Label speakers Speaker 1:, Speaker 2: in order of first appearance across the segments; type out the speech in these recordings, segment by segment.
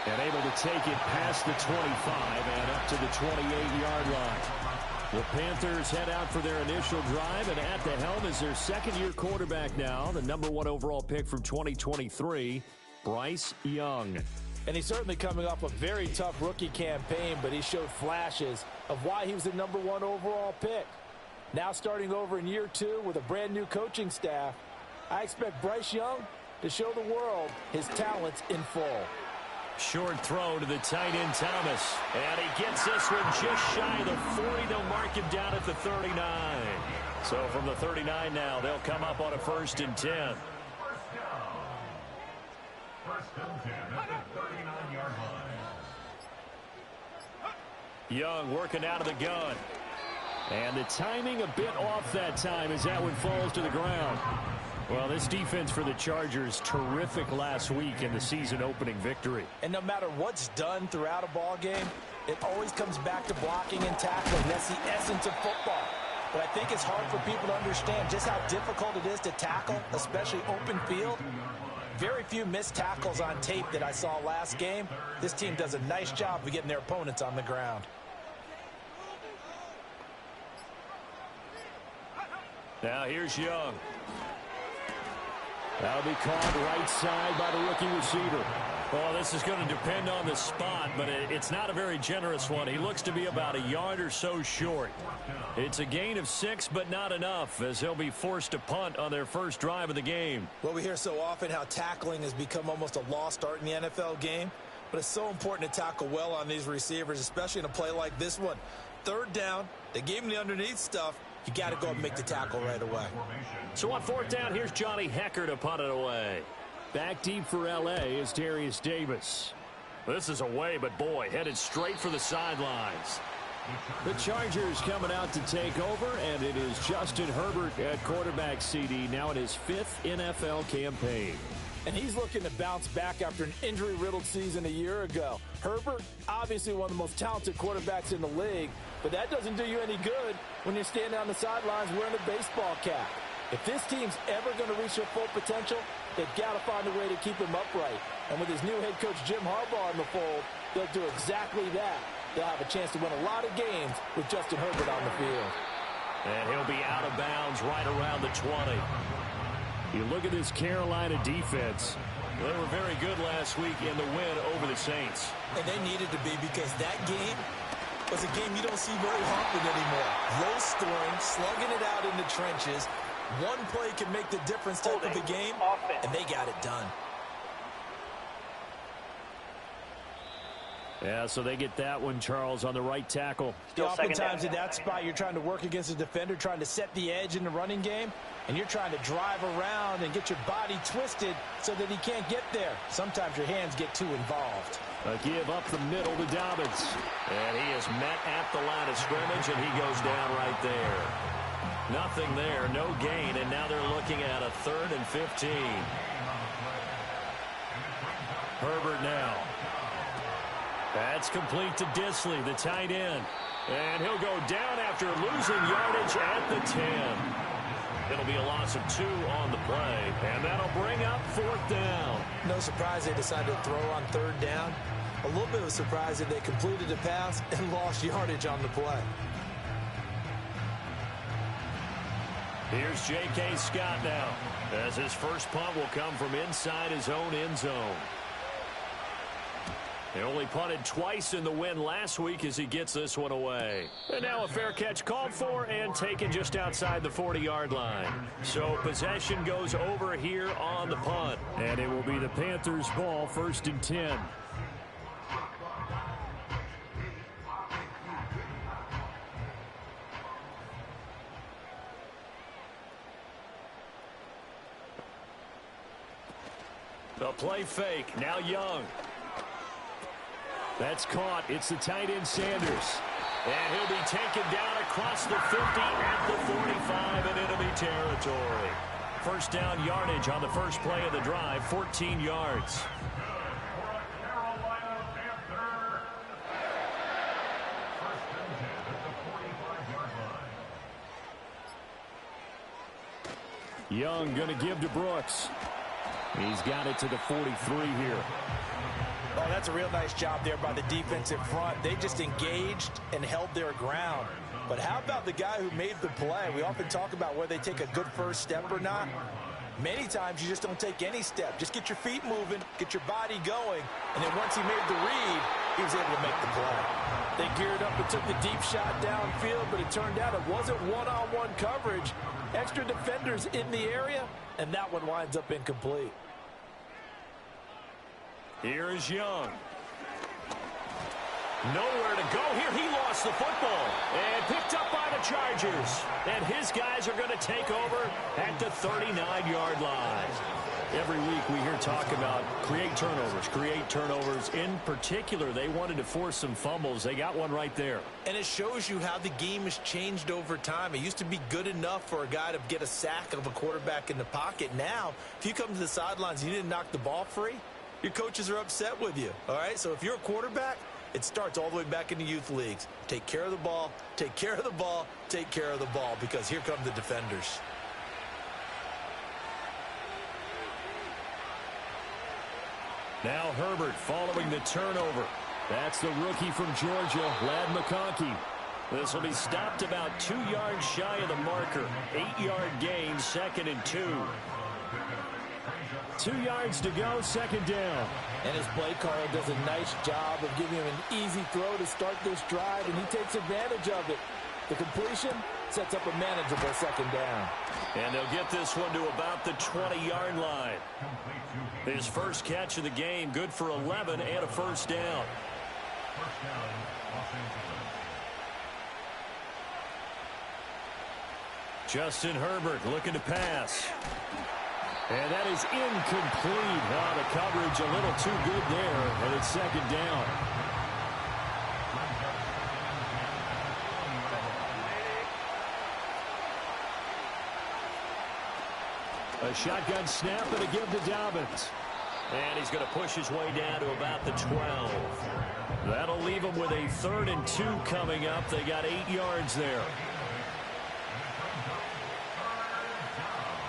Speaker 1: And able to take it past the 25 and up to the 28-yard line. The Panthers head out for their initial drive, and at the helm is their second-year quarterback now, the #1 overall pick from 2023, Bryce Young.
Speaker 2: And he's certainly coming off a very tough rookie campaign, but he showed flashes of why he was the #1 overall pick. Now starting over in year 2 with a brand-new coaching staff, I expect Bryce Young to show the world his talents in full.
Speaker 1: Short throw to the tight end, Thomas. And he gets this one just shy of the 40. They'll mark him down at the 39. So from the 39 now, they'll come up on a 1st and 10.
Speaker 3: First and 10 at the 39-yard line.
Speaker 1: Young working out of the gun. And the timing a bit off that time as that one falls to the ground. Well, this defense for the Chargers, terrific last week in the season-opening victory.
Speaker 2: And no matter what's done throughout a ball game, it always comes back to blocking and tackling. That's the essence of football. But I think it's hard for people to understand just how difficult it is to tackle, especially open field. Very few missed tackles on tape that I saw last game. This team does a nice job of getting their opponents on the ground.
Speaker 1: Now here's Young. That'll be caught right side by the rookie receiver. Well, this is going to depend on the spot, but it's not a very generous one. He looks to be about a yard or so short. It's a gain of 6, but not enough, as they'll be forced to punt on their first drive of the game.
Speaker 2: Well, we hear so often how tackling has become almost a lost art in the NFL game, but it's so important to tackle well on these receivers, especially in a play like this one. 3rd down, they gave him the underneath stuff. You got to go and make the tackle right away.
Speaker 1: So on 4th down, here's Johnny Hekker to punt it away. Back deep for L.A. is Darius Davis. This is away, but boy, headed straight for the sidelines. The Chargers coming out to take over, and it is Justin Herbert at quarterback CD, now in his 5th NFL campaign.
Speaker 2: And he's looking to bounce back after an injury-riddled season a year ago. Herbert, obviously one of the most talented quarterbacks in the league, but that doesn't do you any good when you're standing on the sidelines wearing a baseball cap. If this team's ever going to reach their full potential, they've got to find a way to keep him upright. And with his new head coach Jim Harbaugh in the fold, they'll do exactly that. They'll have a chance to win a lot of games with Justin Herbert on the field.
Speaker 1: And he'll be out of bounds right around the 20. You look at this Carolina defense. They were very good last week in the win over the Saints.
Speaker 2: And they needed to be, because that game was a game you don't see very often anymore. Low scoring, slugging it out in the trenches. One play can make the difference type of a game, and they got it done.
Speaker 1: Yeah, so they get that one, Charles, on the right tackle.
Speaker 2: Oftentimes in that spot, you're trying to work against a defender, trying to set the edge in the running game, and you're trying to drive around and get your body twisted so that he can't get there. Sometimes your hands get too involved.
Speaker 1: A give up the middle to Dobbins. And he is met at the line of scrimmage, and he goes down right there. Nothing there, no gain, and now they're looking at a 3rd and 15. Herbert now. That's complete to Disley, the tight end. And he'll go down after losing yardage at the 10. It'll be a loss of 2 on the play, and that'll bring up 4th down.
Speaker 2: No surprise they decided to throw on 3rd down. A little bit of a surprise that they completed the pass and lost yardage on the play.
Speaker 1: Here's J.K. Scott now, as his first punt will come from inside his own end zone. They only punted twice in the win last week as he gets this one away. And now a fair catch called for and taken just outside the 40-yard line. So possession goes over here on the punt. And it will be the Panthers' ball, 1st and 10. The play fake, now Young. That's caught. It's the tight end Sanders. And he'll be taken down across the 50 at the 45 in enemy territory. 1st down yardage on the first play of the drive, 14 yards. Young going to give to Brooks. He's got it to the 43 here.
Speaker 2: Oh, that's a real nice job there by the defensive front. They just engaged and held their ground. But how about the guy who made the play? We often talk about whether they take a good first step or not. Many times you just don't take any step. Just get your feet moving, get your body going, and then once he made the read, he was able to make the play. They geared up and took the deep shot downfield, but it turned out it wasn't one-on-one coverage. Extra defenders in the area, and that one winds up incomplete.
Speaker 1: Here is Young. Nowhere to go here. He lost the football and picked up by the Chargers. And his guys are going to take over at the 39-yard line. Every week we hear talk about create turnovers. In particular, they wanted to force some fumbles. They got one right there.
Speaker 2: And it shows you how the game has changed over time. It used to be good enough for a guy to get a sack of a quarterback in the pocket. Now, if you come to the sidelines and you didn't knock the ball free, your coaches are upset with you. All right, so if you're a quarterback, it starts all the way back in the youth leagues. Take care of the ball, take care of the ball, take care of the ball, because here come the defenders.
Speaker 1: Now Herbert following the turnover. That's the rookie from Georgia, Ladd McConkey. This will be stopped about 2 yards shy of the marker. 8-yard gain, 2nd and 2. 2 yards to go, 2nd down.
Speaker 2: And his play caller does a nice job of giving him an easy throw to start this drive, and he takes advantage of it. The completion sets up a manageable 2nd down.
Speaker 1: And they'll get this one to about the 20-yard line. His first catch of the game, good for 11 and a 1st down. Justin Herbert looking to pass. And that is incomplete. Oh, the coverage a little too good there, and it's 2nd down. A shotgun snap and a give to Dobbins. And he's going to push his way down to about the 12. That'll leave him with a 3rd and 2 coming up. They got 8 yards there.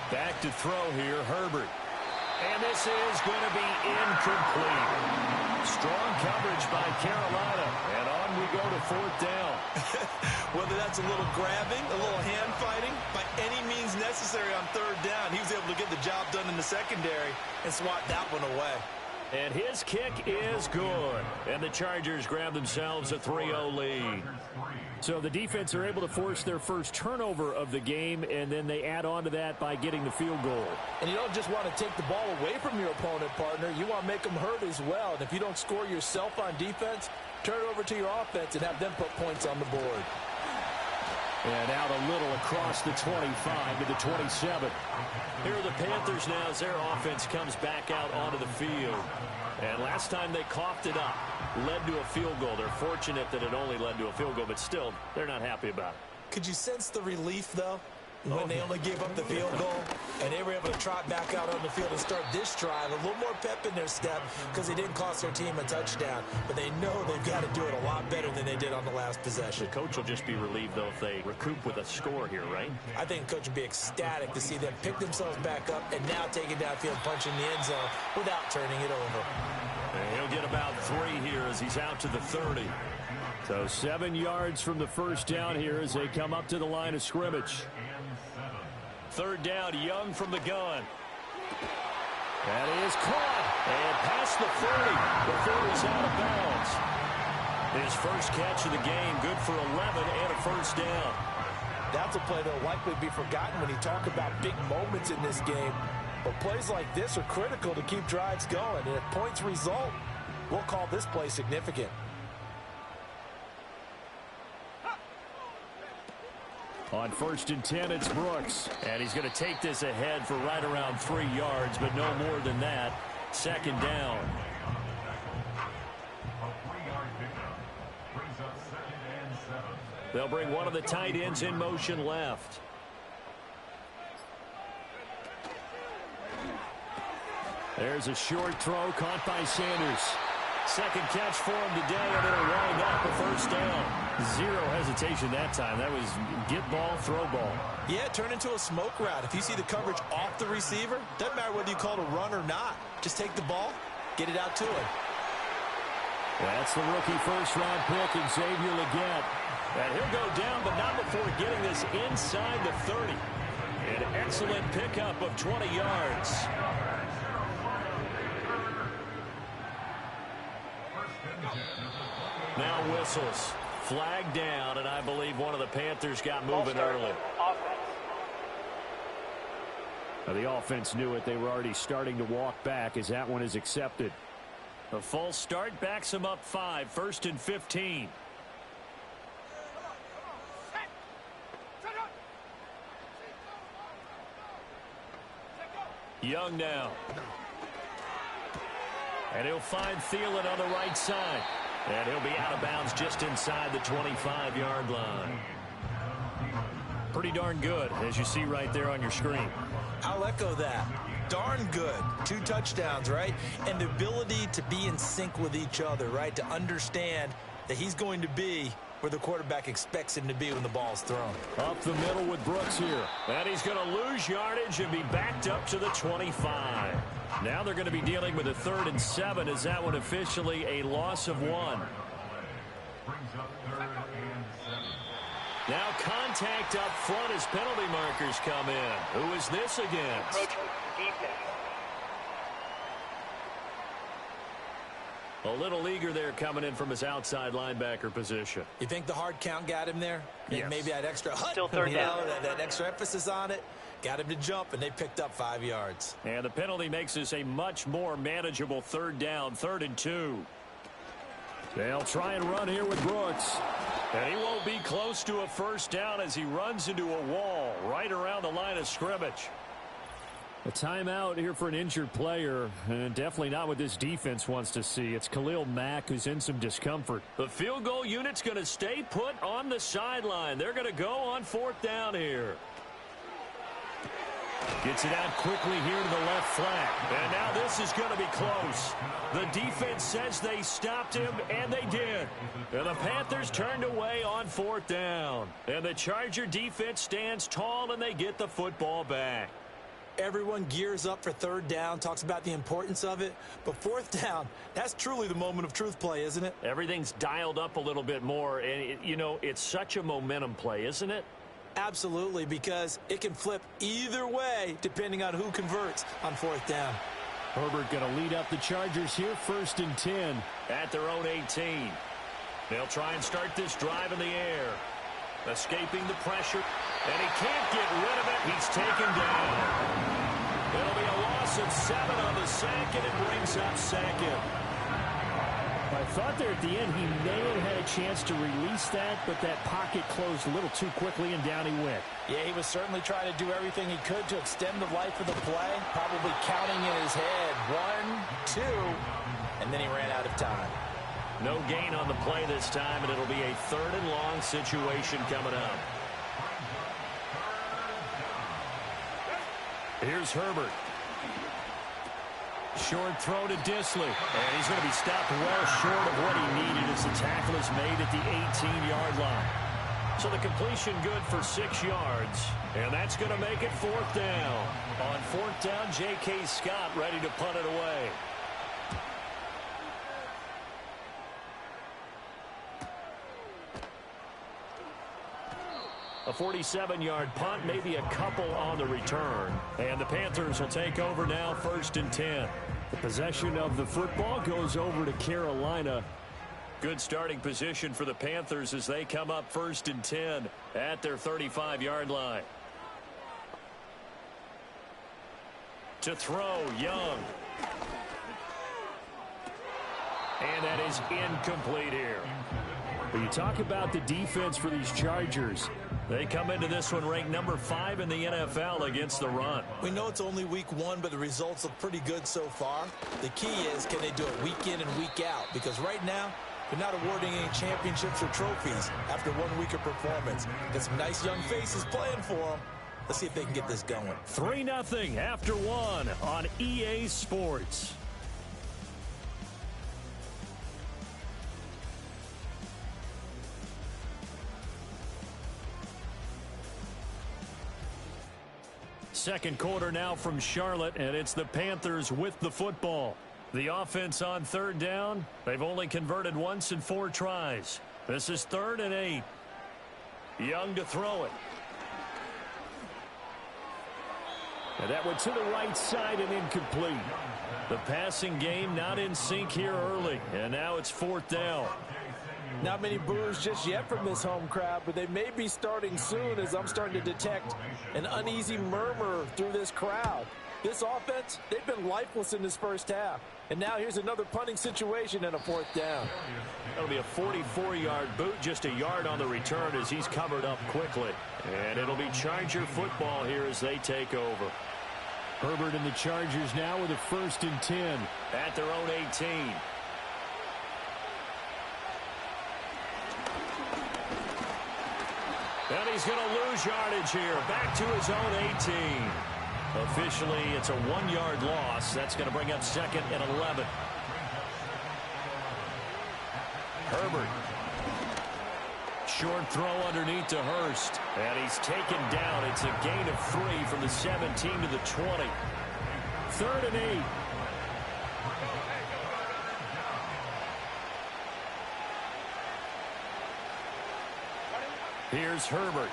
Speaker 1: Back to throw here, Herbert. And this is going to be incomplete. Strong coverage by Carolina. And on we go to 4th down.
Speaker 2: Whether that's a little grabbing, a little hand fighting, by any means necessary on 3rd down, he was able to get the job done in the secondary and swat that one away.
Speaker 1: And his kick is good. And the Chargers grab themselves a 3-0 lead. So the defense are able to force their first turnover of the game, and then they add on to that by getting the field goal.
Speaker 2: And you don't just want to take the ball away from your opponent, partner. You want to make them hurt as well. And if you don't score yourself on defense, turn it over to your offense and have them put points on the board.
Speaker 1: And out a little across the 25 to the 27. Here are the Panthers now as their offense comes back out onto the field. And last time they coughed it up, led to a field goal. They're fortunate that it only led to a field goal, but still, they're not happy about it.
Speaker 2: Could you sense the relief, though, when they only gave up the field goal and they were able to trot back out on the field and start this drive? A little more pep in their step because they didn't cost their team a touchdown, but they know they've got to do it a lot better than they did on the last possession.
Speaker 1: The coach will just be relieved, though, if they recoup with a score here, right?
Speaker 2: I think the coach would be ecstatic to see them pick themselves back up and now take it downfield, punching the end zone without turning it over.
Speaker 1: And he'll get about 3 here as he's out to the 30. So 7 yards from the first down here as they come up to the line of scrimmage. 3rd down, Young from the gun. That is caught and past the 30 before he's out of bounds. His first catch of the game, good for 11 and a 1st down.
Speaker 2: That's a play that will likely be forgotten when you talk about big moments in this game. But plays like this are critical to keep drives going. And if points result, we'll call this play significant.
Speaker 1: On 1st and 10, it's Brooks. And he's going to take this ahead for right around 3 yards, but no more than that. 2nd down. They'll bring one of the tight ends in motion left. There's a short throw caught by Sanders. Second catch for him today, and it'll wind up a first down. Zero hesitation that time. That was get ball, throw ball.
Speaker 2: Yeah, turn into a smoke route. If you see the coverage off the receiver, doesn't matter whether you call it a run or not. Just take the ball, get it out to him.
Speaker 1: That's the rookie first-round pick, Xavier Legette. And he'll go down, but not before getting this inside the 30. An excellent pickup of 20 yards. Now whistles. Flag down, and I believe one of the Panthers got moving early.
Speaker 4: Now the offense knew it. They were already starting to walk back as that one is accepted.
Speaker 1: A false start backs him up 5, 1st and 15. Young now. And he'll find Thielen on the right side. And he'll be out of bounds just inside the 25-yard line. Pretty darn good, as you see right there on your screen.
Speaker 2: I'll echo that. Darn good. 2 touchdowns, right? And the ability to be in sync with each other, right? To understand that he's going to be where the quarterback expects him to be when the ball's thrown.
Speaker 1: Up the middle with Brooks here. And he's going to lose yardage and be backed up to the 25. Now they're going to be dealing with a 3rd and 7. Is that one officially a loss of 1? Now contact up front as penalty markers come in. Who is this against? A little eager there coming in from his outside linebacker position.
Speaker 2: You think the hard count got him there?
Speaker 1: Yes.
Speaker 2: Maybe that extra
Speaker 5: Still 3rd down.
Speaker 2: that extra emphasis on it. Got him to jump, and they picked up 5 yards.
Speaker 1: And the penalty makes this a much more manageable 3rd down, 3rd and 2. They'll try and run here with Brooks. And he won't be close to a first down as he runs into a wall right around the line of scrimmage.
Speaker 4: A timeout here for an injured player, and definitely not what this defense wants to see. It's Khalil Mack who's in some discomfort.
Speaker 1: The field goal unit's going to stay put on the sideline. They're going to go on 4th down here. Gets it out quickly here to the left flat. And now this is going to be close. The defense says they stopped him, and they did. And the Panthers turned away on 4th down. And the Charger defense stands tall, and they get the football back.
Speaker 2: Everyone gears up for 3rd down, talks about the importance of it. But 4th down, that's truly the moment of truth play, isn't it?
Speaker 1: Everything's dialed up a little bit more. And, it's such a momentum play, isn't it?
Speaker 2: Absolutely, because it can flip either way depending on who converts on 4th down.
Speaker 4: Herbert going to lead up the Chargers here, 1st and 10.
Speaker 1: At their own 18. They'll try and start this drive in the air. Escaping the pressure. And he can't get rid of it. He's taken down. It'll be a loss of 7 on the sack, and it brings up 2nd.
Speaker 4: I thought there at the end he may have had a chance to release that, but that pocket closed a little too quickly, and down he went.
Speaker 2: Yeah, he was certainly trying to do everything he could to extend the life of the play, probably counting in his head 1, 2, and then he ran out of time.
Speaker 1: No gain on the play this time, and it'll be a 3rd and long situation coming up. Here's Herbert. Short throw to Dissly. And he's going to be stopped well short of what he needed as the tackle is made at the 18-yard line. So the completion good for 6 yards. And that's going to make it 4th down. On 4th down, J.K. Scott ready to punt it away. A 47-yard punt, maybe a couple on the return. And the Panthers will take over now, 1st and 10.
Speaker 4: The possession of the football goes over to Carolina.
Speaker 1: Good starting position for the Panthers as they come up 1st and 10 at their 35-yard line. To throw, Young. And that is incomplete here.
Speaker 4: When you talk about the defense for these Chargers,
Speaker 1: they come into this one ranked number 5 in the NFL against the run.
Speaker 2: We know it's only week 1, but the results look pretty good so far. The key is, can they do it week in and week out? Because right now, they're not awarding any championships or trophies after 1 week of performance. Got some nice young faces playing for them. Let's see if they can get this going.
Speaker 1: 3-0 after 1 on EA Sports. second quarter now from Charlotte, and it's the Panthers with the football. The offense on third down, they've only converted once in 4 tries. This is 3rd and 8. Young to throw it.
Speaker 4: And that went to the right side and incomplete.
Speaker 1: The passing game not in sync here early, and now it's 4th down.
Speaker 2: Not many boos just yet from this home crowd, but they may be starting soon as I'm starting to detect an uneasy murmur through this crowd. This offense, they've been lifeless in this first half. And now here's another punting situation and a 4th down.
Speaker 1: That'll be a 44-yard boot, just a yard on the return as he's covered up quickly. And it'll be Charger football here as they take over.
Speaker 4: Herbert and the Chargers now with a 1st and 10.
Speaker 1: At their own 18. And he's going to lose yardage here. Back to his own 18. Officially, it's a 1-yard loss. That's going to bring up 2nd and 11. Herbert. Short throw underneath to Hurst. And he's taken down. It's a gain of 3 from the 17 to the 20.
Speaker 4: 3rd and 8.
Speaker 1: Here's Herbert.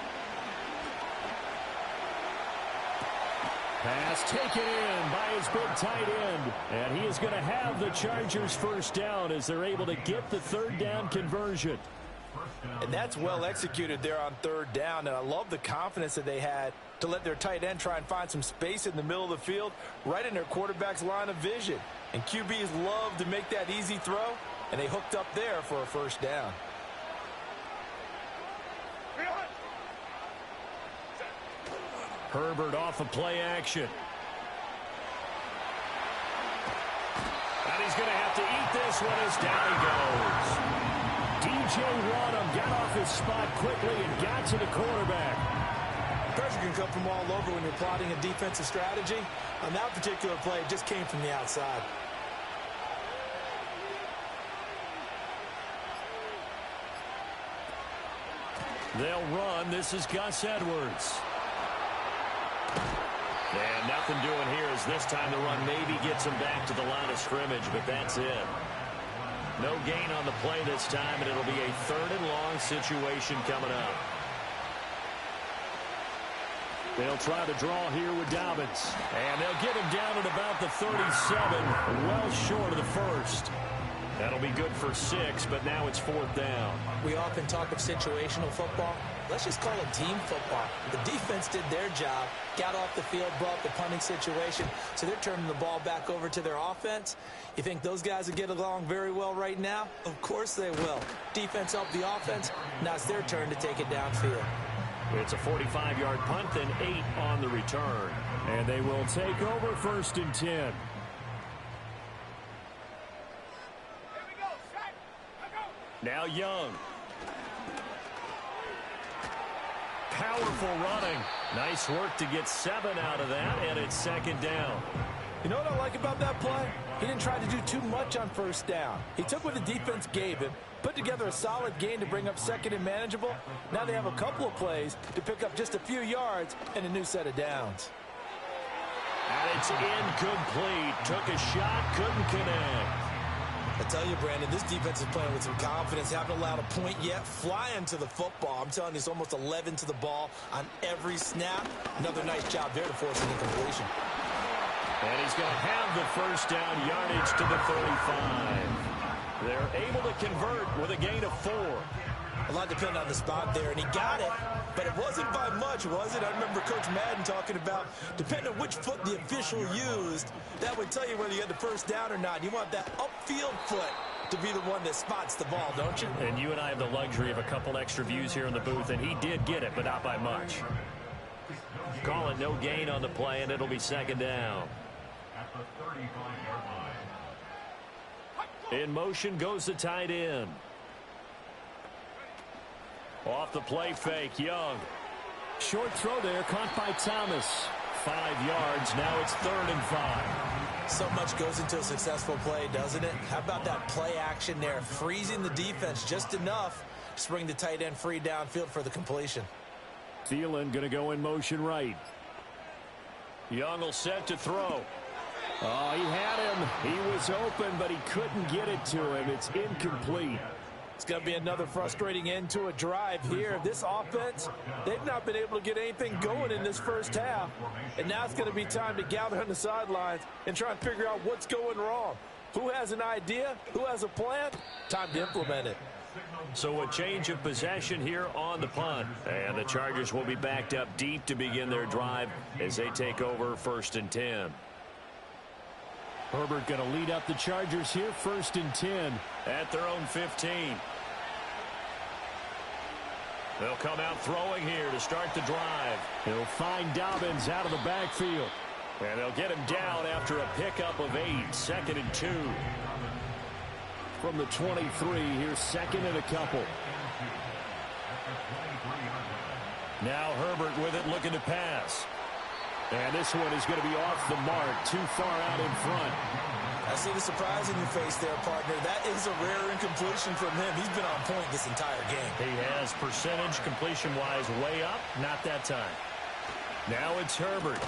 Speaker 4: Pass taken in by his big tight end. And he is going to have the Chargers first down as they're able to get the 3rd down conversion.
Speaker 2: And that's well executed there on 3rd down. And I love the confidence that they had to let their tight end try and find some space in the middle of the field, right in their quarterback's line of vision. And QBs love to make that easy throw, and they hooked up there for a first down.
Speaker 1: Herbert off of play action. And he's going to have to eat this one as down he goes.
Speaker 4: DJ Wadham got off his spot quickly and got to the quarterback.
Speaker 2: Pressure can come from all over when you're plotting a defensive strategy. On that particular play, it just came from the outside.
Speaker 1: They'll run. This is Gus Edwards. And nothing doing here as this time the run maybe gets him back to the line of scrimmage, but that's it. No gain on the play this time, and it'll be a 3rd and long situation coming up.
Speaker 4: They'll try to draw here with Dobbins.
Speaker 1: And they'll get him down at about the 37, well short of the first. That'll be good for 6, but now it's 4th down.
Speaker 5: We often talk of situational football. Let's just call it team football. The defense did their job, got off the field, brought the punting situation, so they're turning the ball back over to their offense. You think those guys will get along very well right now? Of course they will. Defense helped the offense. Now it's their turn to take it downfield.
Speaker 1: It's a 45-yard punt, then 8 on the return.
Speaker 4: And they will take over 1st and 10.
Speaker 1: Now Young. Powerful running. Nice work to get 7 out of that, and it's 2nd down.
Speaker 2: You know what I like about that play? He didn't try to do too much on 1st down. He took what the defense gave him, put together a solid gain to bring up 2nd and manageable. Now they have a couple of plays to pick up just a few yards and a new set of downs.
Speaker 1: And it's incomplete. Took a shot, couldn't connect.
Speaker 5: I tell you, Brandon, this defense is playing with some confidence. Haven't allowed a point yet. Flying to the football. I'm telling you, it's almost 11 to the ball on every snap. Another nice job there to force an incompletion.
Speaker 1: And he's going to have the first down, yardage to the 35. They're able to convert with a gain of 4.
Speaker 5: A lot depended on the spot there, and he got it. But it wasn't by much, was it? I remember Coach Madden talking about, depending on which foot the official used, that would tell you whether you had the first down or not. You want that upfield foot to be the one that spots the ball, don't you?
Speaker 1: And you and I have the luxury of a couple extra views here in the booth, and he did get it, but not by much. Call it no gain on the play, and it'll be 2nd down.
Speaker 3: At the 35-yard line.
Speaker 1: In motion goes the tight end. Off the play fake, Young.
Speaker 4: Short throw there, caught by Thomas.
Speaker 1: 5 yards, now it's 3rd and 5.
Speaker 5: So much goes into a successful play, doesn't it? How about that play action there, freezing the defense just enough to bring the tight end free downfield for the completion.
Speaker 4: Thielen going to go in motion right.
Speaker 1: Young will set to throw.
Speaker 4: Oh, he had him. He was open, but he couldn't get it to him. It's incomplete.
Speaker 2: It's going to be another frustrating end to a drive here. This offense, they've not been able to get anything going in this first half. And now it's going to be time to gather on the sidelines and try and figure out what's going wrong. Who has an idea? Who has a plan? Time to implement it.
Speaker 1: So a change of possession here on the punt. And the Chargers will be backed up deep to begin their drive as they take over 1st and 10.
Speaker 4: Herbert going to lead up the Chargers here, 1st and 10.
Speaker 1: At their own 15. They'll come out throwing here to start the drive.
Speaker 4: He'll find Dobbins out of the backfield.
Speaker 1: And they'll get him down after a pickup of 8, 2nd and 2.
Speaker 4: From the 23, here's 2nd and a couple.
Speaker 1: Now Herbert with it, looking to pass.
Speaker 4: And this one is going to be off the mark, too far out in front.
Speaker 5: I see the surprise in your face there, partner. That is a rare incompletion from him. He's been on point this entire game.
Speaker 1: He has percentage completion-wise way up. Not that time. Now it's Herbert.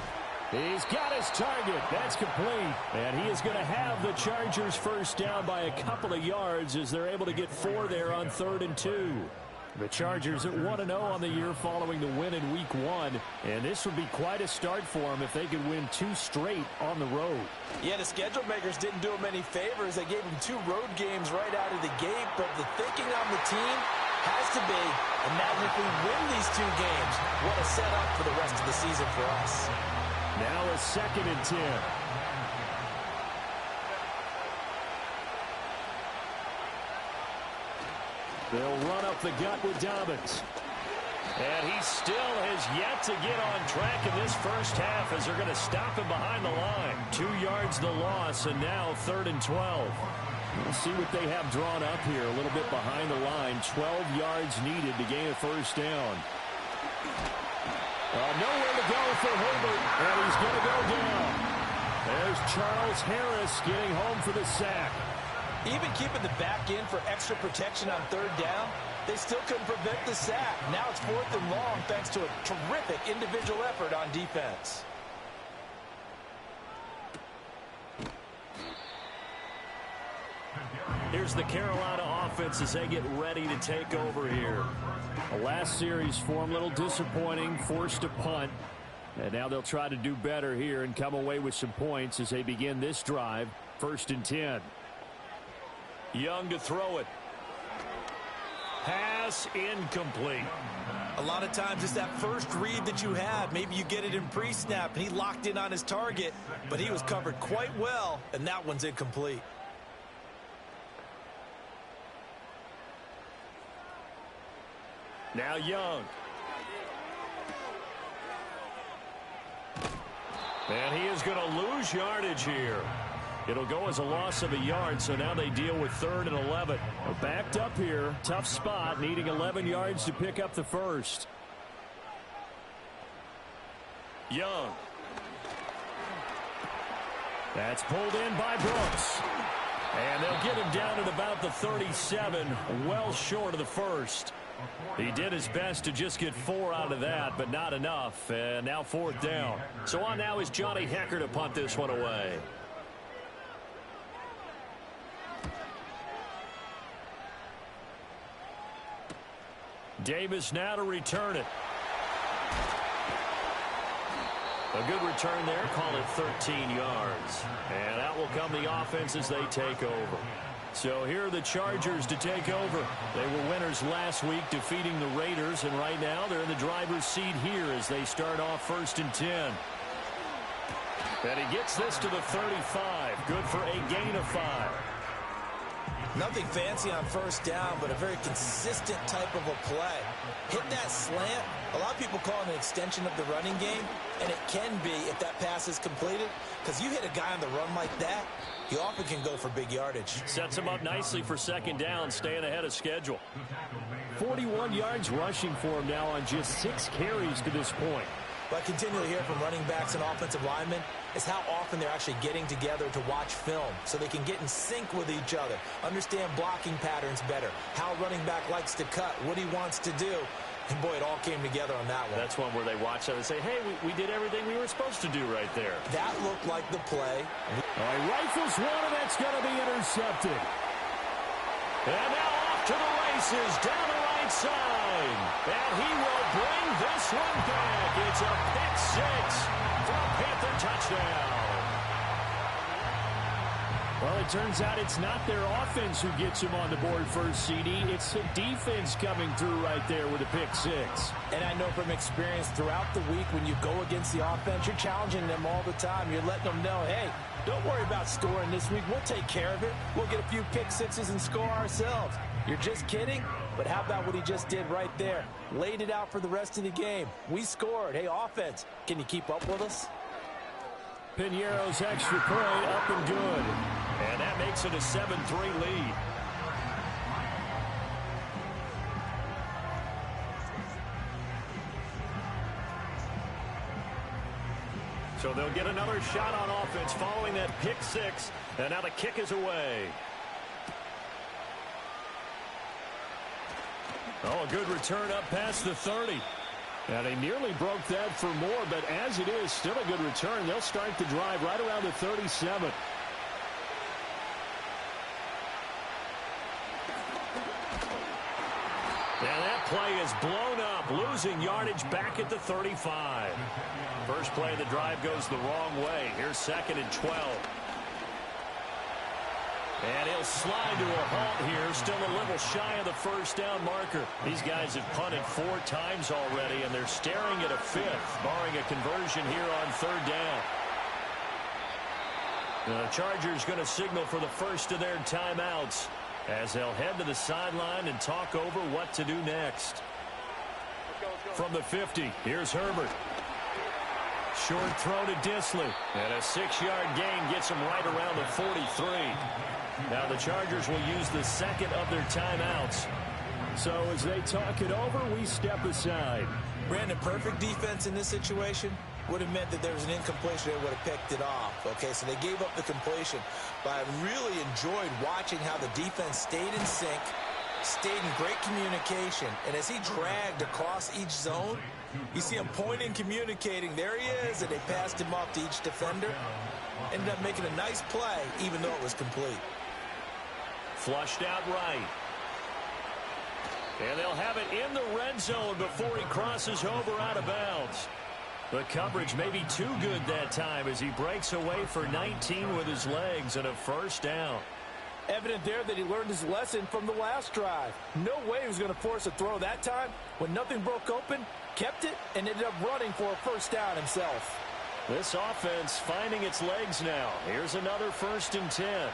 Speaker 4: He's got his target. That's complete. And he is going to have the Chargers first down by a couple of yards as they're able to get 4 there on 3rd and 2. The Chargers at 1-0 on the year following the win in Week 1. And this would be quite a start for them if they could win 2 straight on the road.
Speaker 2: Yeah, the schedule makers didn't do him any favors. They gave him 2 road games right out of the gate. But the thinking on the team has to be, imagine if we win these 2 games. What a setup for the rest of the season for us.
Speaker 4: Now a 2nd and 10. They'll run up the gut with Dobbins.
Speaker 1: And he still has yet to get on track in this first half as they're going to stop him behind the line. 2 yards the loss, and now 3rd and 12.
Speaker 4: We'll see what they have drawn up here. A little bit behind the line. 12 yards needed to gain a first down. Nowhere to go for Herbert, and he's going to go down. There's Charles Harris getting home for the sack.
Speaker 2: Even keeping the back in for extra protection on 3rd down, they still couldn't prevent the sack. Now it's 4th and long thanks to a terrific individual effort on defense.
Speaker 1: Here's the Carolina offense as they get ready to take over here.
Speaker 4: The last series for them, a little disappointing, forced a punt. And now they'll try to do better here and come away with some points as they begin this drive, 1st and 10.
Speaker 1: Young to throw it. Pass incomplete.
Speaker 2: A lot of times it's that first read that you have. Maybe you get it in pre-snap, and he locked in on his target, but he was covered quite well, and that one's incomplete.
Speaker 1: Now Young. And he is going to lose yardage here. It'll go as a loss of a yard, so now they deal with 3rd and 11.
Speaker 4: They're backed up here. Tough spot, needing 11 yards to pick up the first.
Speaker 1: Young.
Speaker 4: That's pulled in by Brooks.
Speaker 1: And they'll get him down at about the 37, well short of the first. He did his best to just get 4 out of that, but not enough. And now 4th down. So on now is Johnny Hekker to punt this one away. Davis now to return it. A good return there, call it 13 yards. And out will come the offense as they take over. So here are the Chargers to take over. They were winners last week, defeating the Raiders, and right now they're in the driver's seat here as they start off 1st and 10. And he gets this to the 35. Good for a gain of 5.
Speaker 2: Nothing fancy on 1st down, but a very consistent type of a play. Hit that slant. A lot of people call it an extension of the running game, and it can be if that pass is completed, because you hit a guy on the run like that, you often can go for big yardage.
Speaker 1: Sets him up nicely for 2nd down, staying ahead of schedule.
Speaker 4: 41 yards rushing for him now on just 6 carries to this point.
Speaker 2: What I continually hear from running backs and offensive linemen is how often they're actually getting together to watch film so they can get in sync with each other, understand blocking patterns better, how a running back likes to cut, what he wants to do.
Speaker 5: And, boy, it all came together on that one.
Speaker 1: That's one where they watch that and say, hey, we did everything we were supposed to do right there.
Speaker 5: That looked like the play.
Speaker 4: He rifles one, and that's going to be intercepted.
Speaker 1: And now off to the races, down the right side. And he will bring this one back. It's a pick six for a Panther touchdown.
Speaker 4: Well, it turns out it's not their offense who gets him on the board first, CD. It's the defense coming through right there with a pick six.
Speaker 5: And I know from experience throughout the week when you go against the offense, you're challenging them all the time. You're letting them know, hey, don't worry about scoring this week. We'll take care of it. We'll get a few pick sixes and score ourselves. You're just kidding? But how about what he just did right there? Laid it out for the rest of the game. We scored. Hey, offense, can you keep up with us?
Speaker 4: Piñeiro's extra point up and good.
Speaker 1: And that makes it a 7-3 lead. So they'll get another shot on offense following that pick six. And now the kick is away.
Speaker 4: Oh, a good return up past the 30. And they nearly broke that for more, but as it is, still a good return. They'll start the drive right around the 37.
Speaker 1: And that play is blown up, losing yardage back at the 35. First play of the drive goes the wrong way. Here's 2nd and 12. And he'll slide to a halt here, still a little shy of the first down marker. These guys have punted 4 times already, and they're staring at a 5th, barring a conversion here on 3rd down. The Chargers going to signal for the first of their timeouts as they'll head to the sideline and talk over what to do next. From the 50, here's Herbert. Short throw to Dissly. And a 6-yard gain gets him right around the 43. Now the Chargers will use the 2nd of their timeouts.
Speaker 4: So as they talk it over, we step aside.
Speaker 5: Brandon, perfect defense in this situation would have meant that there was an incompletion. They would have picked it off. Okay, so they gave up the completion. But I really enjoyed watching how the defense stayed in sync, stayed in great communication. And as he dragged across each zone, you see him pointing, communicating. There he is, and they passed him off to each defender. Ended up making a nice play, even though it was complete.
Speaker 1: Flushed out right. And they'll have it in the red zone before he crosses over out of bounds. The coverage may be too good that time as he breaks away for 19 with his legs and a first down.
Speaker 2: Evident there that he learned his lesson from the last drive. No way he was going to force a throw that time. When nothing broke open, kept it, and ended up running for a first down himself.
Speaker 1: This offense finding its legs now. Here's another 1st and 10.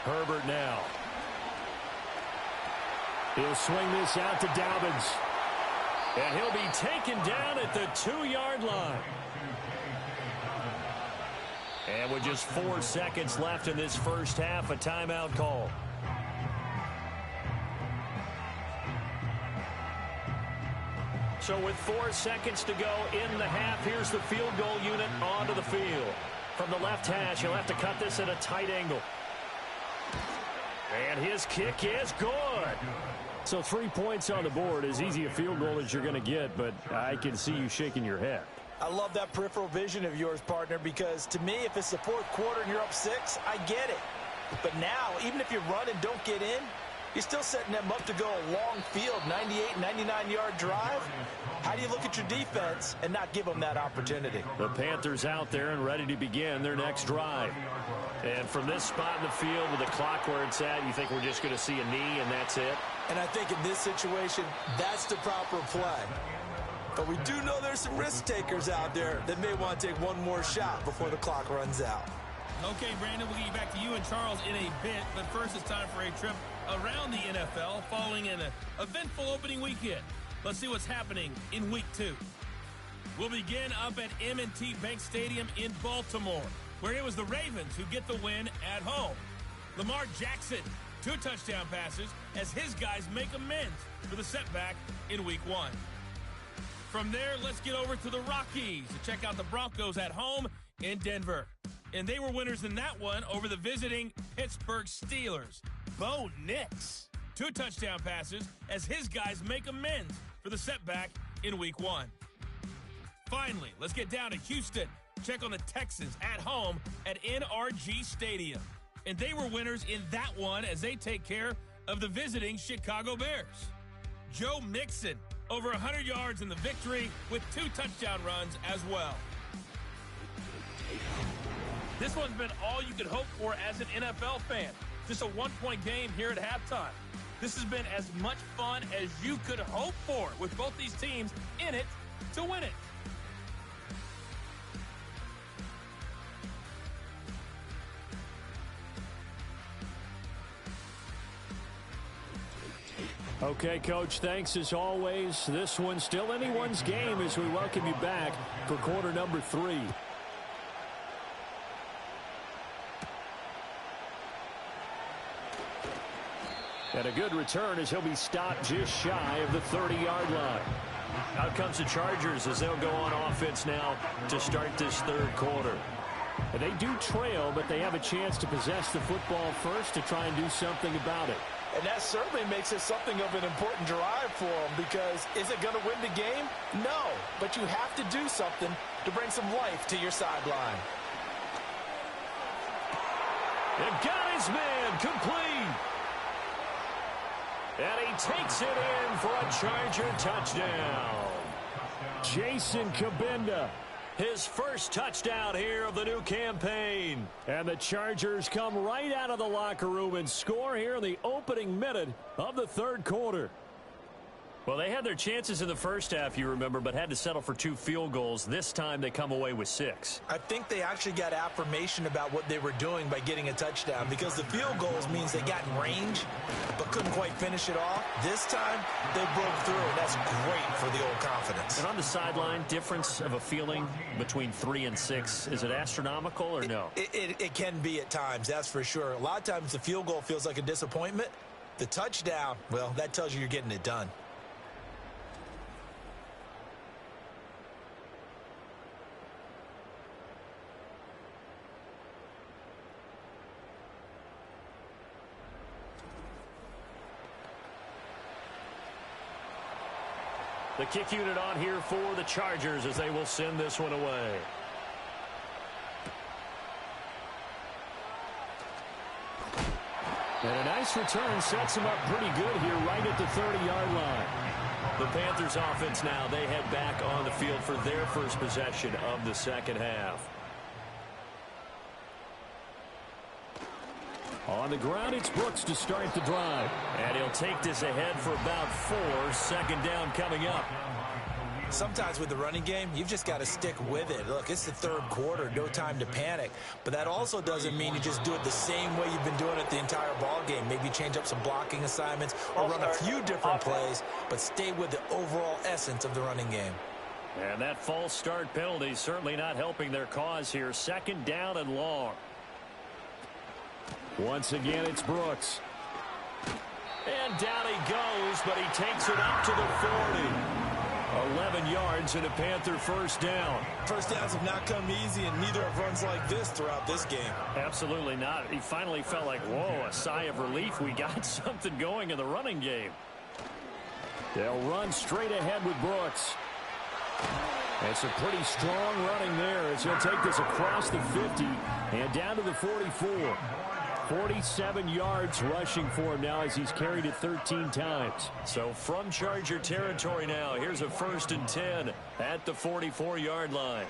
Speaker 1: Herbert now.
Speaker 4: He'll swing this out to Dobbins.
Speaker 1: And he'll be taken down at the 2-yard line. And with just 4 seconds left in this first half, a timeout call. So with 4 seconds to go in the half, here's the field goal unit onto the field. From the left hash, he'll have to cut this at a tight angle. And his kick is good.
Speaker 4: So 3 points on the board, as easy a field goal as you're going to get, but I can see you shaking your head.
Speaker 2: I love that peripheral vision of yours, partner, because to me, if it's the 4th quarter and you're up 6, I get it. But now, even if you run and don't get in, you're still setting them up to go a long field, 98, 99-yard drive. How do you look at your defense and not give them that opportunity?
Speaker 1: The Panthers out there and ready to begin their next drive. And from this spot in the field with the clock where it's at, you think we're just going to see a knee and that's it?
Speaker 5: And I think in this situation, that's the proper play. But we do know there's some risk takers out there that may want to take one more shot before the clock runs out.
Speaker 6: Okay, Brandon, we'll get back to you and Charles in a bit. But first, it's time for a trip around the NFL following an eventful opening weekend. Let's see what's happening in Week 2. We'll begin up at M&T Bank Stadium in Baltimore, where it was the Ravens who get the win at home. Lamar Jackson, 2 touchdown passes as his guys make amends for the setback in Week 1. From there, let's get over to the Rockies to check out the Broncos at home in Denver. And they were winners in that one over the visiting Pittsburgh Steelers. Bo Nix 2 touchdown passes as his guys make amends for the setback in Week 1. Finally, let's get down to Houston. Check on the Texans at home at NRG Stadium. And they were winners in that one as they take care of the visiting Chicago Bears. Joe Mixon, over 100 yards in the victory with 2 touchdown runs as well. This one's been all you could hope for as an NFL fan. Just a 1-point game here at halftime. This has been as much fun as you could hope for with both these teams in it to win it.
Speaker 4: Okay, Coach, thanks as always. This one's still anyone's game as we welcome you back for quarter number 3. And a good return as he'll be stopped just shy of the 30-yard line. Out comes the Chargers as they'll go on offense now to start this third quarter. And they do trail, but they have a chance to possess the football first to try and do something about it.
Speaker 2: And that certainly makes it something of an important drive for them, because is it going to win the game? No, but you have to do something to bring some life to your sideline.
Speaker 4: And got his man complete. And he takes it in for a Charger touchdown. Jason Kabinda, his first touchdown here of the new campaign. And the Chargers come right out of the locker room and score here in the opening minute of the third quarter. Well, they had their chances in the first half, you remember, but had to settle for 2 field goals. This time they come away with 6.
Speaker 5: I think they actually got affirmation about what they were doing by getting a touchdown, because the field goals means they got in range but couldn't quite finish it off. This time they broke through, and that's great for the old confidence.
Speaker 4: And on the sideline, difference of a feeling between 3 and 6, is it astronomical or no?
Speaker 5: It can be at times, that's for sure. A lot of times the field goal feels like a disappointment. The touchdown, well, that tells you you're getting it done.
Speaker 4: The kick unit on here for the Chargers as they will send this one away. And a nice return sets him up pretty good here right at the 30-yard line. The Panthers offense now, they head back on the field for their first possession of the second half. On the ground, it's Brooks to start the drive. And he'll take this ahead for about 4. Second down coming up.
Speaker 5: Sometimes with the running game, you've just got to stick with it. Look, it's the third quarter, no time to panic. But that also doesn't mean you just do it the same way you've been doing it the entire ball game. Maybe change up some blocking assignments or run a few different plays, but stay with the overall essence of the running game.
Speaker 4: And that false start penalty certainly not helping their cause here. Second down and long. Once again, it's Brooks. And down he goes, but he takes it up to the 40. 11 yards and a Panther first down.
Speaker 2: First downs have not come easy, and neither have runs like this throughout this game.
Speaker 4: Absolutely not. He finally felt like, whoa, a sigh of relief. We got something going in the running game. They'll run straight ahead with Brooks. It's a pretty strong running there as he'll take this across the 50 and down to the 44. 47 yards rushing for him now as he's carried it 13 times. So from Charger territory now, here's a 1st and 10 at the 44-yard line.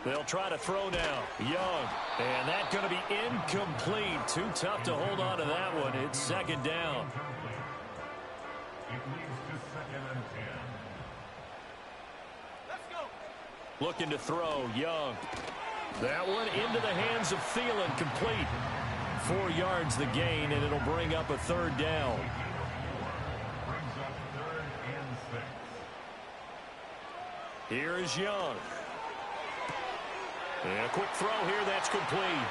Speaker 4: They'll try to throw now. Young. And that's going to be incomplete. Too tough to hold on to that one. It's second down.
Speaker 3: It leads to 2nd and 10.
Speaker 6: Let's go.
Speaker 4: Looking to throw. Young. That one into the hands of Thielen. Complete. 4 yards the gain, and it'll bring up a third down.
Speaker 3: Brings up 3rd and 6.
Speaker 4: Here is Young. And a quick throw here, that's complete.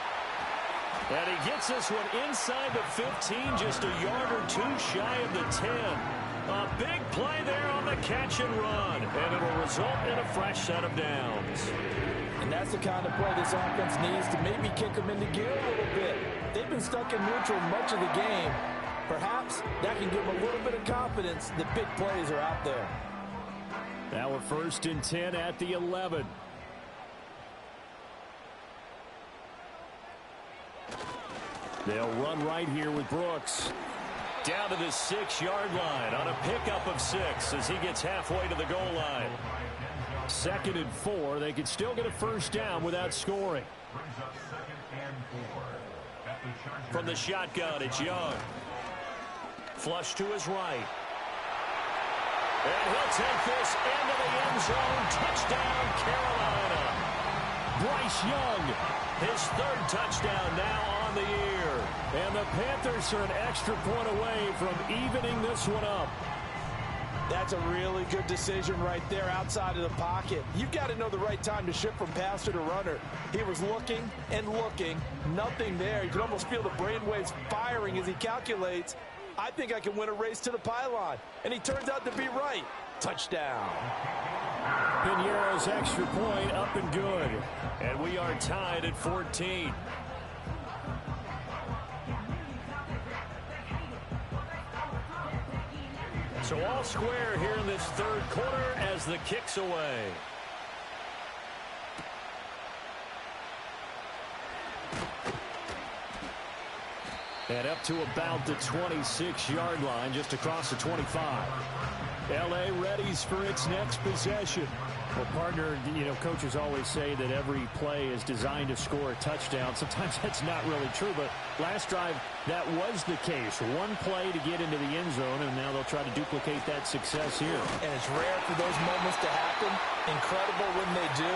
Speaker 4: And he gets this one inside the 15, just a yard or 2 shy of the 10. A big play there on the catch and run, and it'll result in a fresh set of downs.
Speaker 2: And that's the kind of play this offense needs to maybe kick them into gear a little bit. They've been stuck in neutral much of the game. Perhaps that can give him a little bit of confidence that big plays are out there.
Speaker 4: Now we're 1st and 10 at the 11. They'll run right here with Brooks. Down to the 6-yard line on a pickup of 6 as he gets halfway to the goal line. 2nd and 4. They could still get a first down without scoring. From the shotgun, it's Young. Flush to his right. And he'll take this into the end zone. Touchdown, Carolina. Bryce Young, his 3rd touchdown now on the year. And the Panthers are an extra point away from evening this one up.
Speaker 2: That's a really good decision right there outside of the pocket. You've got to know the right time to shift from passer to runner. He was looking and looking, nothing there. You can almost feel the brainwaves firing as he calculates, I think I can win a race to the pylon. And he turns out to be right. Touchdown.
Speaker 4: Piñeiro's extra point up and good. And we are tied at 14. So all square here in this 3rd quarter as the kick's away. And up to about the 26-yard line, just across the 25. L.A. readies for its next possession.
Speaker 1: Well, partner, coaches always say that every play is designed to score a touchdown. Sometimes that's not really true, but last drive, that was the case. One play to get into the end zone, and now they'll try to duplicate that success here.
Speaker 2: And it's rare for those moments to happen. Incredible when they do.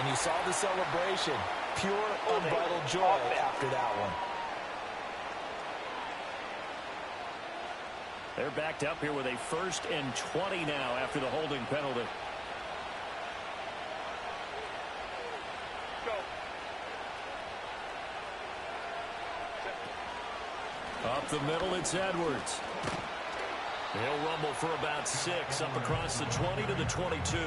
Speaker 2: And you saw the celebration. Pure, unbridled joy after that one.
Speaker 4: They're backed up here with a 1st and 20 now after the holding penalty. Up the middle, it's Edwards. He'll rumble for about 6 up across the 20 to the 22.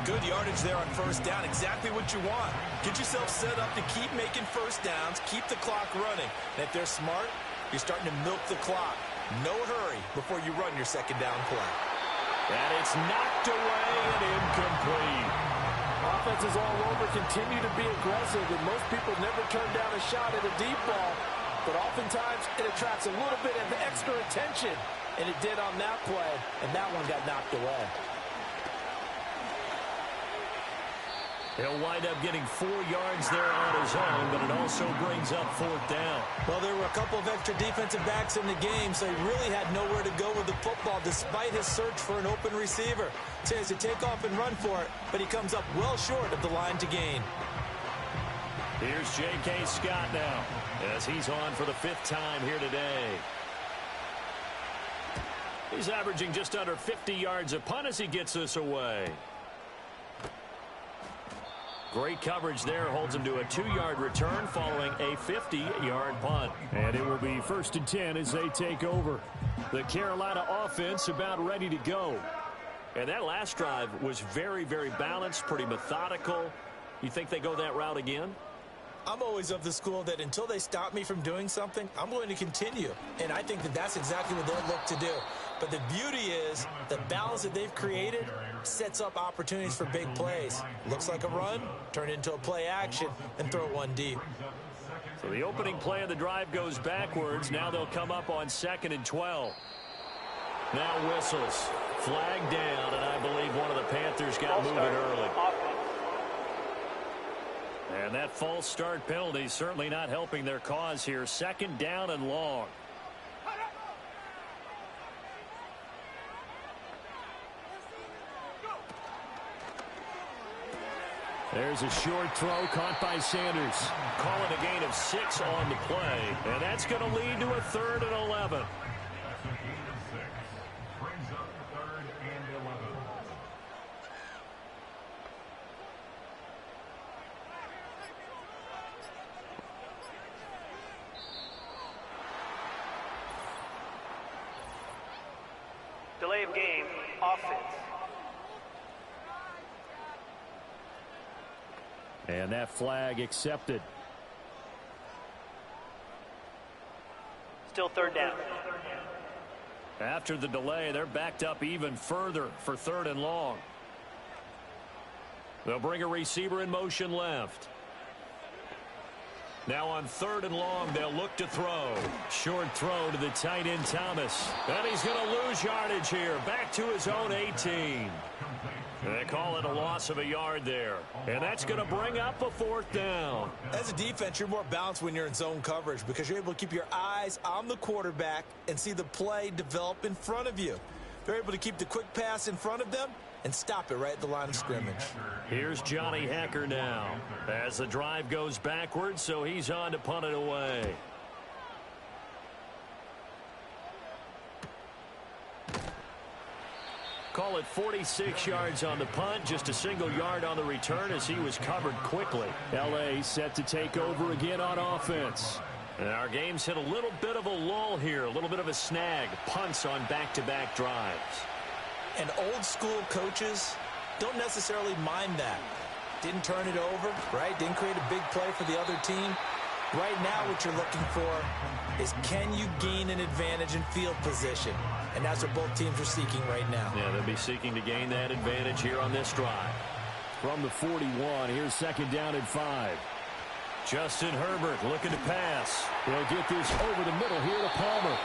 Speaker 5: Good yardage there on 1st down. Exactly what you want. Get yourself set up to keep making 1st downs, keep the clock running. And if they're smart, you're starting to milk the clock. No hurry before you run your 2nd down play.
Speaker 4: And it's knocked away and incomplete.
Speaker 2: Offenses all over continue to be aggressive, and most people never turn down a shot at a deep ball. But oftentimes, it attracts a little bit of extra attention. And it did on that play, and that one got knocked away.
Speaker 4: He'll wind up getting 4 yards there on his own, but it also brings up 4th down.
Speaker 5: Well, there were a couple of extra defensive backs in the game, so he really had nowhere to go with the football despite his search for an open receiver. So he has to take off and run for it, but he comes up well short of the line to gain.
Speaker 4: Here's J.K. Scott now as he's on for the 5th time here today. He's averaging just under 50 yards a punt as he gets this away. Great coverage there, holds him to a 2-yard return following a 50-yard punt.
Speaker 1: And it will be 1st and 10 as they take over. The Carolina offense about ready to go.
Speaker 4: And that last drive was very, very balanced, pretty methodical. You think they go that route again?
Speaker 5: I'm always of the school that until they stop me from doing something, I'm going to continue. And I think that that's exactly what they'll look to do. But the beauty is the balance that they've created sets up opportunities for big plays. Looks like a run, turn it into a play action, and throw one deep.
Speaker 4: So the opening play of the drive goes backwards. Now they'll come up on 2nd and 12. Now whistles. Flag down, and I believe one of the Panthers got moving early. And that false start penalty certainly not helping their cause here. 2nd down and long.
Speaker 1: There's a short throw caught by Sanders.
Speaker 4: Calling a gain of 6 on the play. And that's going to lead to a 3rd and 11.
Speaker 3: Brings up 3rd and 11.
Speaker 7: Delay of game, offense.
Speaker 1: And that flag accepted.
Speaker 7: Still third down.
Speaker 1: After the delay, they're backed up even further for 3rd and long. They'll bring a receiver in motion left. Now on 3rd and long, they'll look to throw. Short throw to the tight end, Thomas. And he's going to lose yardage here. Back to his own 18. They call it a loss of a yard there. And that's going to bring up a 4th down.
Speaker 5: As a defense, you're more balanced when you're in zone coverage because you're able to keep your eyes on the quarterback and see the play develop in front of you. They're able to keep the quick pass in front of them and stop it right at the line of scrimmage.
Speaker 1: Here's Johnny Hekker now as the drive goes backwards, so he's on to punt it away. Call it 46 yards on the punt, just a single yard on the return as he was covered quickly.
Speaker 4: L.A. set to take over again on offense.
Speaker 1: And our game's hit a little bit of a lull here, a little bit of a snag. Punts on back-to-back drives.
Speaker 5: And old school coaches don't necessarily mind that. Didn't turn it over, right? Didn't create a big play for the other team. Right now what you're looking for is can you gain an advantage in field position? And that's what both teams are seeking right now.
Speaker 1: Yeah, they'll be seeking to gain that advantage here on this drive.
Speaker 4: From the 41, here's 2nd down and 5.
Speaker 1: Justin Herbert looking to pass.
Speaker 4: He'll get this over the middle here to Palmer.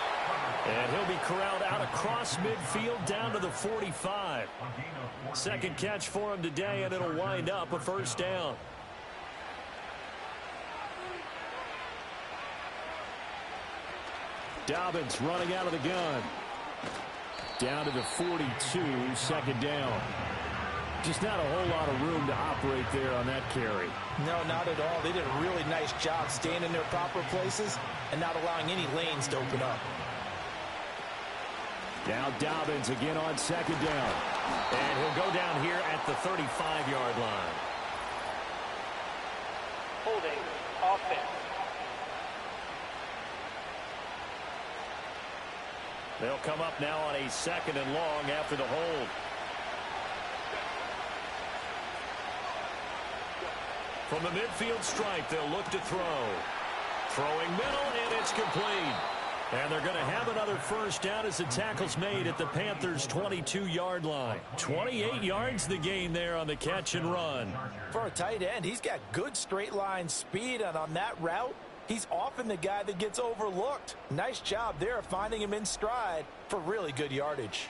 Speaker 1: And he'll be corralled out across midfield down to the 45. 2nd catch for him today, and it'll wind up a 1st down.
Speaker 4: Dobbins running out of the gun. Down to the 42, 2nd down. Just not a whole lot of room to operate there on that carry.
Speaker 5: No, not at all. They did a really nice job staying in their proper places and not allowing any lanes to open up.
Speaker 4: Now Dobbins again on 2nd down.
Speaker 1: And he'll go down here at the 35-yard line.
Speaker 7: Holding offense.
Speaker 1: They'll come up now on a 2nd and long after the hold. From the midfield stripe, they'll look to throw. Throwing middle, and it's complete. And they're going to have another 1st down as the tackle's made at the Panthers' 22-yard line. 28 yards the gain there on the catch and run.
Speaker 5: For a tight end, he's got good straight line speed, and on that route, he's often the guy that gets overlooked. Nice job there of finding him in stride for really good yardage.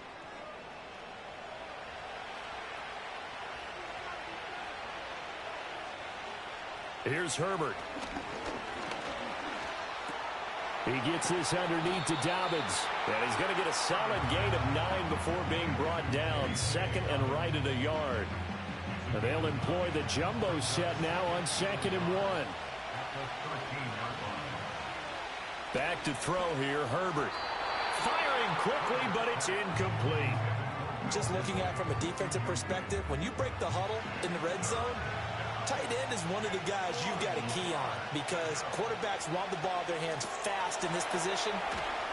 Speaker 1: Here's Herbert.
Speaker 4: He gets this underneath to Dobbins.
Speaker 1: And he's going to get a solid gain of 9 before being brought down. 2nd and right at a yard.
Speaker 4: And they'll employ the jumbo set now on 2nd and 1.
Speaker 1: Back to throw here, Herbert. Firing quickly, but it's incomplete.
Speaker 5: Just looking at it from a defensive perspective, when you break the huddle in the red zone, tight end is one of the guys you've got to key on because quarterbacks want the ball in their hands fast in this position,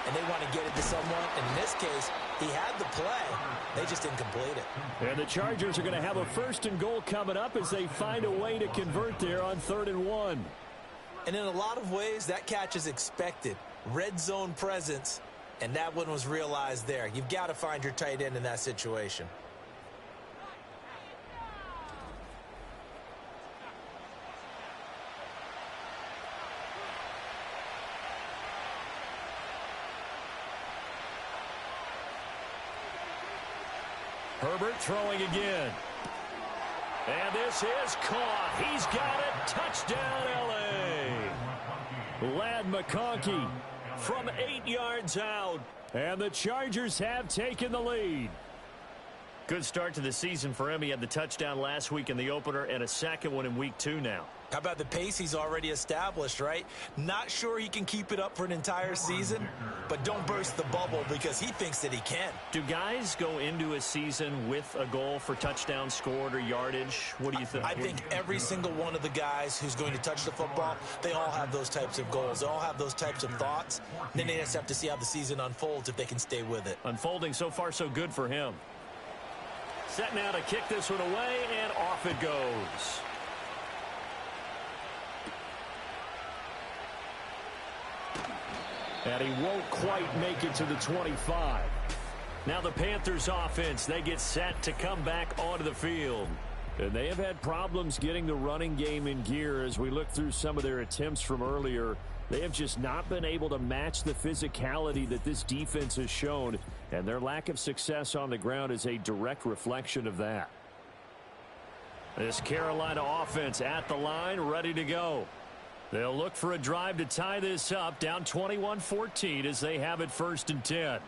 Speaker 5: and they want to get it to someone. And in this case, he had the play. They just didn't complete it.
Speaker 4: And the Chargers are going to have a 1st and goal coming up as they find a way to convert there on 3rd and 1.
Speaker 5: And in a lot of ways, that catch is expected. Red zone presence, and that one was realized there. You've got to find your tight end in that situation.
Speaker 1: Herbert throwing again. And this is caught. He's got it. Touchdown, L.A.
Speaker 4: Ladd McConkey from 8 yards out. And the Chargers have taken the lead.
Speaker 1: Good start to the season for him. He had the touchdown last week in the opener and a 2nd one in week 2 now.
Speaker 5: How about the pace he's already established, right? Not sure he can keep it up for an entire season, but don't burst the bubble because he thinks that he can.
Speaker 1: Do guys go into a season with a goal for touchdown scored or yardage? What do you think?
Speaker 5: I think every single one of the guys who's going to touch the football, they all have those types of goals. They all have those types of thoughts. Then they just have to see how the season unfolds if they can stay with it.
Speaker 1: Unfolding so far so good for him. Set now to kick this one away, and off it goes. And he won't quite make it to the 25. Now the Panthers offense, they get set to come back onto the field. And they have had problems getting the running game in gear as we look through some of their attempts from earlier. They have just not been able to match the physicality that this defense has shown, and their lack of success on the ground is a direct reflection of that. This Carolina offense at the line, ready to go. They'll look for a drive to tie this up, down 21-14 as they have it 1st and 10.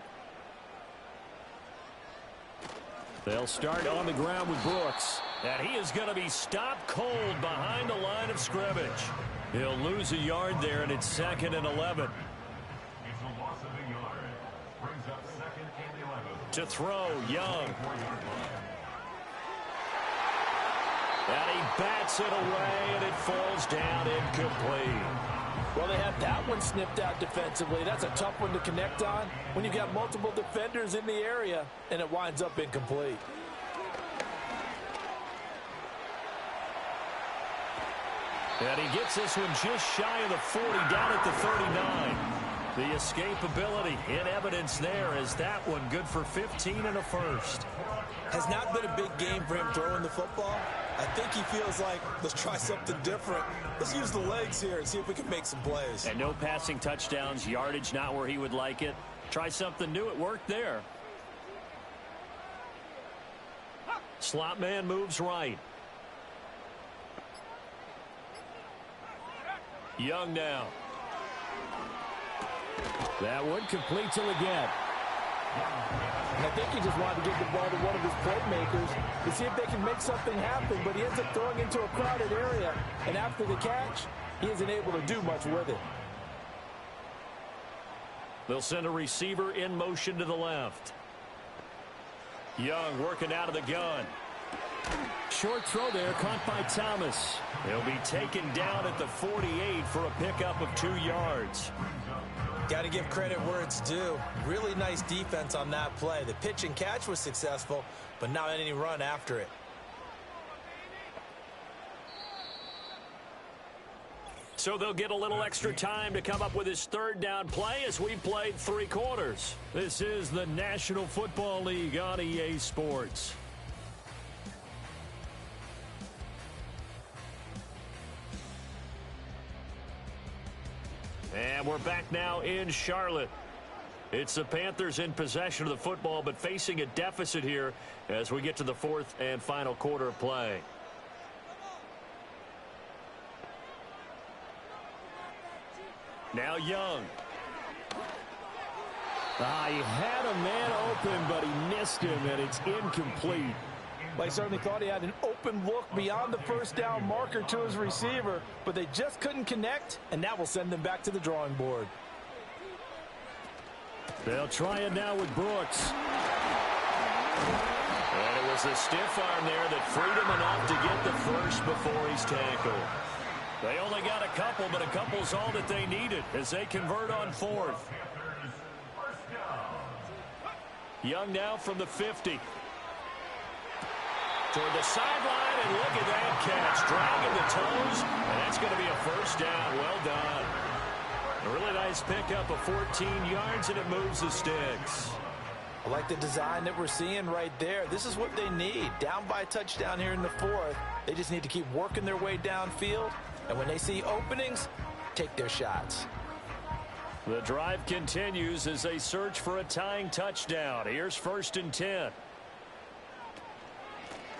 Speaker 1: They'll start on the ground with Brooks. And he is going to be stopped cold behind the line of scrimmage. He'll lose a yard there, and it's 2nd and 11.
Speaker 3: It's a loss of a yard. Brings up 2nd and 11.
Speaker 1: To throw, Young. And he bats it away, and it falls down incomplete.
Speaker 2: Well, they have that one snipped out defensively. That's a tough one to connect on when you've got multiple defenders in the area, and it winds up incomplete.
Speaker 1: And he gets this one just shy of the 40, down at the 39. The escapability in evidence there as that one good for 15 and a first.
Speaker 5: Has not been a big game for him throwing the football. I think he feels like, let's try something different. Let's use the legs here and see if we can make some plays.
Speaker 1: And no passing touchdowns, yardage not where he would like it. Try something new, it worked there. Slot man moves right. Young now. That one complete to Leggett.
Speaker 2: And I think he just wanted to give the ball to one of his playmakers to see if they can make something happen, but he ends up throwing into a crowded area, and after the catch, he isn't able to do much with it.
Speaker 1: They'll send a receiver in motion to the left. Young working out of the gun. Short throw there, caught by Thomas. He'll be taken down at the 48 for a pickup of 2 yards.
Speaker 5: Got to give credit where it's due. Really nice defense on that play. The pitch and catch was successful, but not any run after it.
Speaker 1: So they'll get a little extra time to come up with his 3rd down play as we played 3 quarters. This is the National Football League on EA Sports. And we're back now in Charlotte. It's the Panthers in possession of the football, but facing a deficit here as we get to the 4th and final quarter of play. Now Young. He had a man open, but he missed him, and it's incomplete.
Speaker 2: Well, he certainly thought he had an open look beyond the 1st down marker to his receiver, but they just couldn't connect, and that will send them back to the drawing board.
Speaker 1: They'll try it now with Brooks. And it was the stiff arm there that freed him enough to get the first before he's tackled. They only got a couple, but a couple's all that they needed as they convert on 4th. Young now from the 50. Toward the sideline, and look at that catch. Dragging the toes, and that's going to be a 1st down. Well done. A really nice pickup of 14 yards, and it moves the sticks.
Speaker 2: I like the design that we're seeing right there. This is what they need. Down by a touchdown here in the 4th. They just need to keep working their way downfield, and when they see openings, take their shots.
Speaker 1: The drive continues as they search for a tying touchdown. Here's 1st and 10.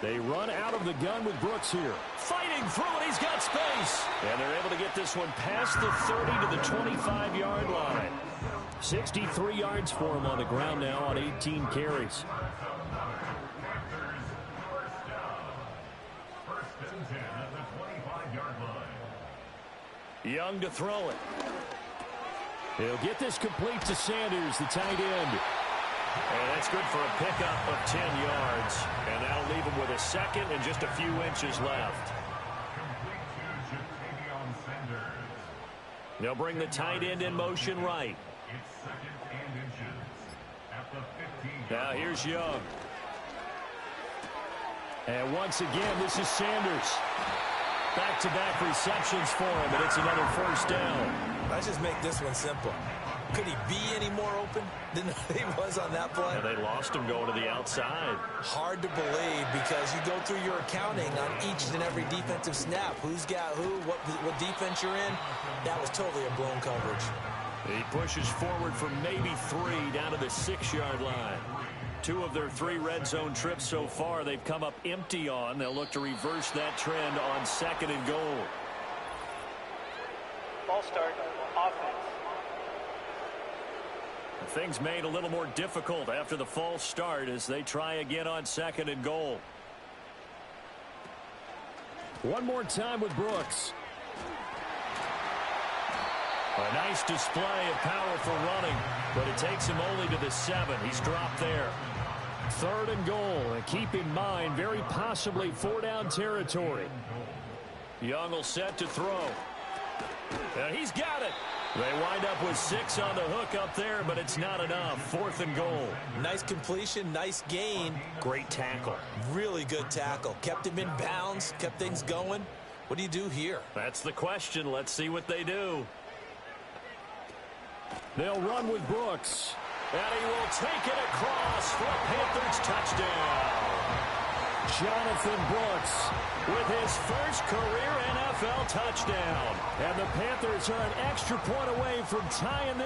Speaker 1: They run out of the gun with Brooks here. Fighting through it, he's got space. And they're able to get this one past the 30 to the 25-yard line. 63 yards for him on the ground now on 18 carries. Young to throw it. He'll get this complete to Sanders, the tight end. And that's good for a pickup of 10 yards. And that'll leave him with a 2nd and just a few inches left. They'll bring the tight end in motion right. Now here's Young. And once again, this is Sanders. Back-to-back receptions for him, and it's another 1st down.
Speaker 5: Let's just make this one simple. Could he be any more open than he was on that play?
Speaker 1: And they lost him going to the outside.
Speaker 5: Hard to believe because you go through your accounting on each and every defensive snap. Who's got who, what defense you're in. That was totally a blown coverage.
Speaker 1: He pushes forward for maybe 3 down to the 6-yard line. 2 of their 3 red zone trips so far they've come up empty on. They'll look to reverse that trend on 2nd and goal.
Speaker 7: Ball start, offense.
Speaker 1: Things made a little more difficult after the false start as they try again on 2nd and goal.
Speaker 4: One more time with Brooks.
Speaker 1: A nice display of powerful running, but it takes him only to the 7. He's dropped there.
Speaker 4: 3rd and goal. And keep in mind, very possibly 4-down territory.
Speaker 1: Young will set to throw. And he's got it. They wind up with 6 on the hook up there, but it's not enough. 4th and goal.
Speaker 5: Nice completion, nice gain.
Speaker 1: Great tackle.
Speaker 5: Really good tackle. Kept him in bounds, kept things going. What do you do here?
Speaker 1: That's the question. Let's see what they do.
Speaker 4: They'll run with Brooks.
Speaker 1: And he will take it across for a Panthers touchdown.
Speaker 4: Jonathan Brooks
Speaker 1: with his first career NFL touchdown.
Speaker 4: And the Panthers are an extra point away from tying this.